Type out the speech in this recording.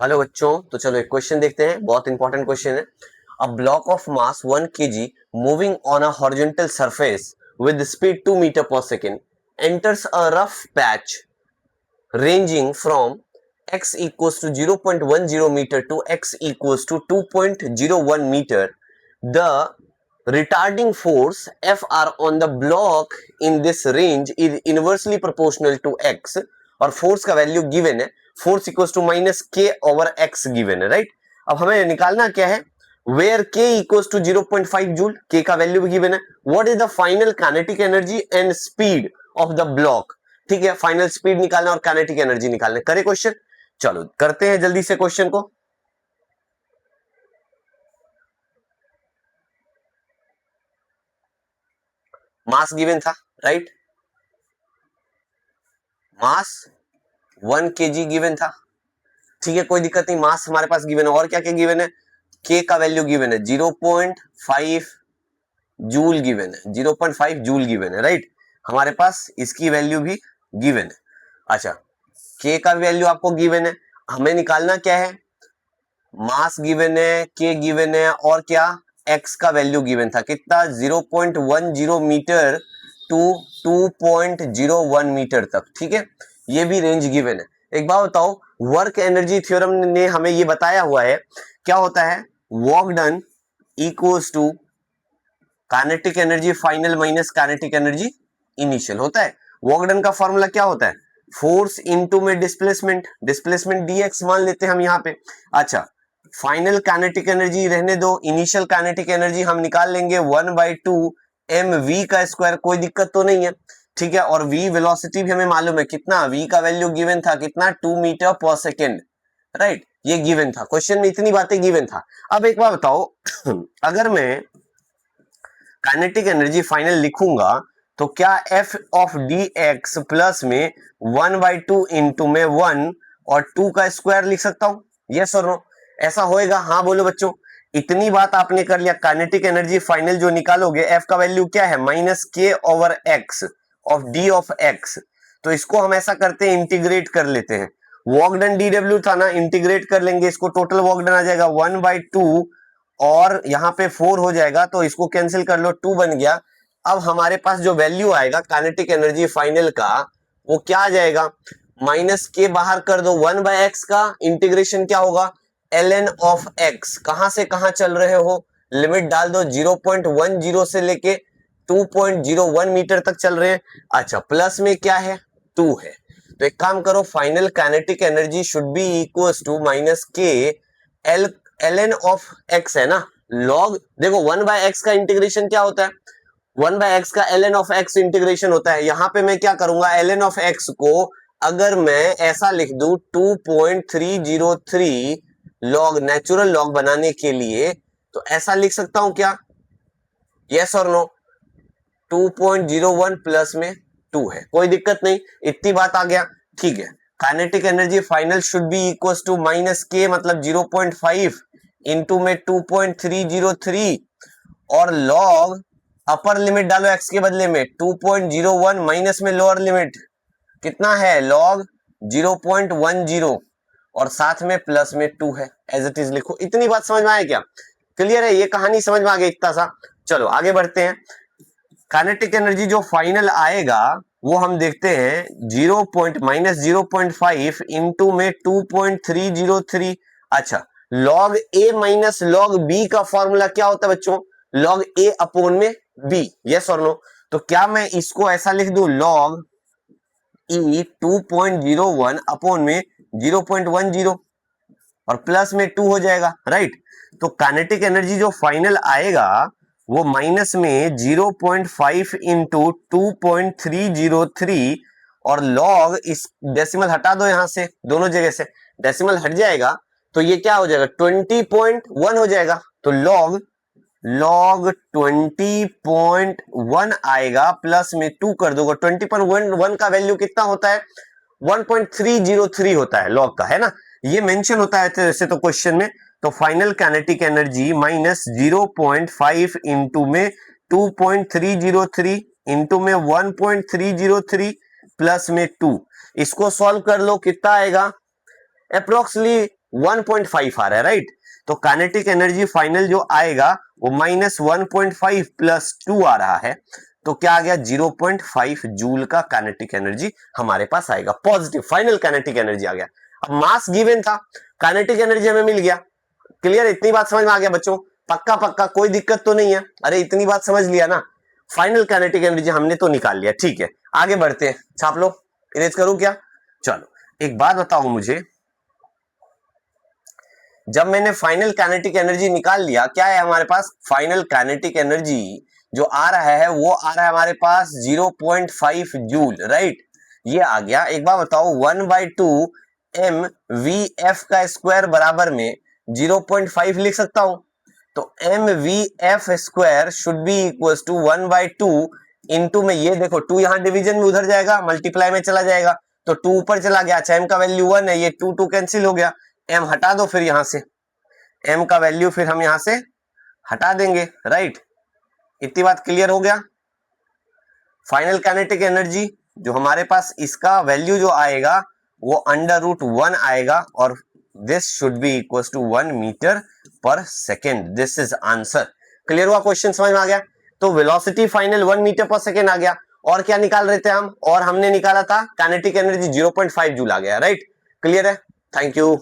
Hello बच्चों, तो चलो एक क्वेश्चन देखते हैं। बहुत इंपॉर्टेंट क्वेश्चन है। A block of mass 1 kg moving on a horizontal surface with speed 2 meter per second enters a rough patch ranging from x equals to 0.10 meter to x equals to 2.01 meter. The retarding force Fr on the block in this range is inversely proportional to x और force का value given है, force equals to minus के over x given है, right. अब हमें निकालना क्या है, वेयर के इक्वल्स टू 0.5 जूल, के का वैल्यू भी गिवन है। What is the final kinetic energy and speed of the block, ठीक है। फाइनल स्पीड निकालना और काइनेटिक एनर्जी निकालना। करे क्वेश्चन, चलो करते हैं जल्दी से क्वेश्चन को। मास गिवन था, राइट, मास 1 kg गिवन था, ठीक है, कोई दिक्कत नहीं। मास हमारे पास गिवन है और क्या क्या गिवन है, के का वैल्यू गिवन है 0.5 जूल गिवन है, 0.5 जूल गिवन है, राइट। हमारे पास इसकी वैल्यू भी गिवन है। अच्छा, के का वैल्यू आपको गिवन है, हमें निकालना क्या है, मास गिवन है, के गिवन है और क्या, एक्स का वैल्यू गिवन था कितना, 0.10 मीटर टू 2.01 मीटर तक, ठीक है। ये भी रेंज गिवन है। एक बात बताओ, वर्क एनर्जी थ्योरम ने हमें ये बताया हुआ है, क्या होता है, work done equals to kinetic energy final minus kinetic energy initial होता है। वर्क डन का फॉर्मूला क्या होता है, फोर्स इनटू में डिस्प्लेसमेंट, डिस्प्लेसमेंट डीएक्स मान लेते हैं हम यहाँ पे। अच्छा, फाइनल काइनेटिक एनर्जी रहने दो, इनिशियल काइनेटिक एनर्जी हम निकाल लेंगे 1/2 एम वी का स्क्वायर, कोई दिक्कत तो नहीं है, ठीक है। और वी वेलोसिटी भी हमें मालूम है कितना, वी का वैल्यू गिवन था कितना, 2 मीटर पर सेकेंड, राइट। ये गिवन था, क्वेश्चन में इतनी बातें गिवन था। अब एक बार बताओ अगर मैं काइनेटिक एनर्जी फाइनल लिखूंगा तो क्या F of D x plus में 1/2 इंटू में 1 और 2 का स्क्वायर लिख सकता हूं, यस और नो, ऐसा होएगा, हाँ बोलो बच्चों। इतनी बात आपने कर लिया, काइनेटिक एनर्जी फाइनल जो निकालोगे, एफ का वैल्यू क्या है, माइनस के over x of D of x. तो इसको हम ऐसा करते हैं, इंटीग्रेट कर लेते हैं। वर्क डन डी डब्ल्यू था ना, इंटीग्रेट कर लेंगे इसको, टोटल वर्क डन आ जाएगा 1/2 और यहाँ पे 4 हो जाएगा, तो इसको कैंसिल कर लो, 2 बन गया। अब हमारे पास जो वैल्यू आएगा काइनेटिक एनर्जी फाइनल का, वो क्या आ जाएगा, माइनस के बाहर कर दो, 1/x का इंटीग्रेशन क्या होगा, ln ऑफ x, कहां से कहां चल रहे हो, लिमिट डाल दो, 0.10 से लेके 2.01 मीटर तक चल रहे हैं। अच्छा, प्लस में क्या है, 2 है, तो एक काम करो, final kinetic energy should be equals to minus k l ln of x है ना, लॉग, देखो 1/x का इंटीग्रेशन क्या होता है, 1/x का ln ऑफ x इंटीग्रेशन होता है। यहां पे मैं क्या करूंगा, ln ऑफ x को अगर मैं ऐसा लिख दूं 2.303 लॉग, नेचुरल लॉग बनाने के लिए, तो ऐसा लिख सकता हूं क्या, यस और नो, 2.01 प्लस में 2 है, कोई दिक्कत नहीं, इतनी बात आ गया, ठीक है। Kinetic energy final should be equals to minus k, मतलब 0.5 इंटू में 2.303 और लॉग, अपर लिमिट डालो x के बदले में 2.01 माइनस में लोअर लिमिट कितना है, लॉग 0.10 और साथ में प्लस में 2 है, एज इट इज लिखो। इतनी बात समझ में आया क्या, क्लियर है, ये कहानी समझ में आ गई इतना सा। चलो आगे बढ़ते हैं। काइनेटिक एनर्जी जो फाइनल आएगा वो हम देखते हैं 0.-0.5 इंटू में 2.303। अच्छा, लॉग ए माइनस लॉग बी का फॉर्मूला क्या होता है बच्चों, लॉग ए अपॉन में बी, यस और नो। तो क्या मैं इसको ऐसा लिख दूं, लॉग ई 2.01 अपॉन में 0.10 और प्लस में 2 हो जाएगा, राइट। तो काइनेटिक एनर्जी जो फाइनल आएगा वो माइनस में 0.5 इंटू 2.303 और लॉग, इस डेसिमल हटा दो यहां से, दोनों जगह से डेसिमल हट जाएगा, तो ये क्या हो जाएगा, 20.1 हो जाएगा। तो लॉग 20.1 आएगा, प्लस में 2 कर दोगे, 20.1 का वैल्यू कितना होता है, 1.303 होता है लॉग का, है ना, ये मेंशन होता है वैसे तो क्वेश्चन में। तो final kinetic energy minus 0.5 into में 2.303 इंटू में 1.303 प्लस में 2, इसको सॉल्व कर लो, कितना आएगा, अप्रोक्सीमेटली 1.5 आ रहा है, राइट। तो काइनेटिक एनर्जी फाइनल जो आएगा वो -1.5 प्लस 2 आ रहा है, तो क्या आ गया 0.5 जूल का काइनेटिक एनर्जी हमारे पास आएगा, पॉजिटिव फाइनल काइनेटिक एनर्जी आ गया। अब मास गिवन था, काइनेटिक एनर्जी हमें मिल गया। क्लियर, इतनी बात समझ में आ गया बच्चों? पक्का पक्का, कोई दिक्कत तो नहीं है? अरे इतनी बात समझ लिया ना, फाइनल काइनेटिक एनर्जी हमने तो निकाल लिया, ठीक है। आगे बढ़ते हैं, छाप लो, इरेज करूं क्या? चलो एक बात बताओ मुझे, जब मैंने फाइनल काइनेटिक एनर्जी निकाल लिया, क्या है हमारे पास? फाइनल काइनेटिक एनर्जी जो आ रहा है वो आ रहा है हमारे पास 0.5 जूल, राइट। ये आ गया। एक बार बताओ 1/2 mvf का स्क्वायर बराबर में 0.5 लिख सकता हूं, तो mvf square should be equal to 1/2 into में, ये देखो 2 यहां डिवीजन में उधर जाएगा, मल्टीप्लाई में चला जाएगा, तो 2 ऊपर चला गया। अच्छा, m का वैल्यू 1 है, ये 2 कैंसिल हो गया, m हटा दो फिर यहां से, m का वैल्यू फिर हम यहां से हटा देंगे, राइट। इतनी बात क्लियर हो गया? फाइनल काइनेटिक एनर्जी जो हमारे पास, इसका वैल्यू जो आएगा वो √1 आएगा, और this should be equal to 1 metre per second. This is answer. Clear हुआ? क्वेश्चन समझ में आ गया? तो velocity final 1 metre per second आ गया, और क्या निकाल रहे थे हम? और हमने निकाला था काइनेटिक एनर्जी 0.5 जूल आ गया, राइट। क्लियर है? Thank you.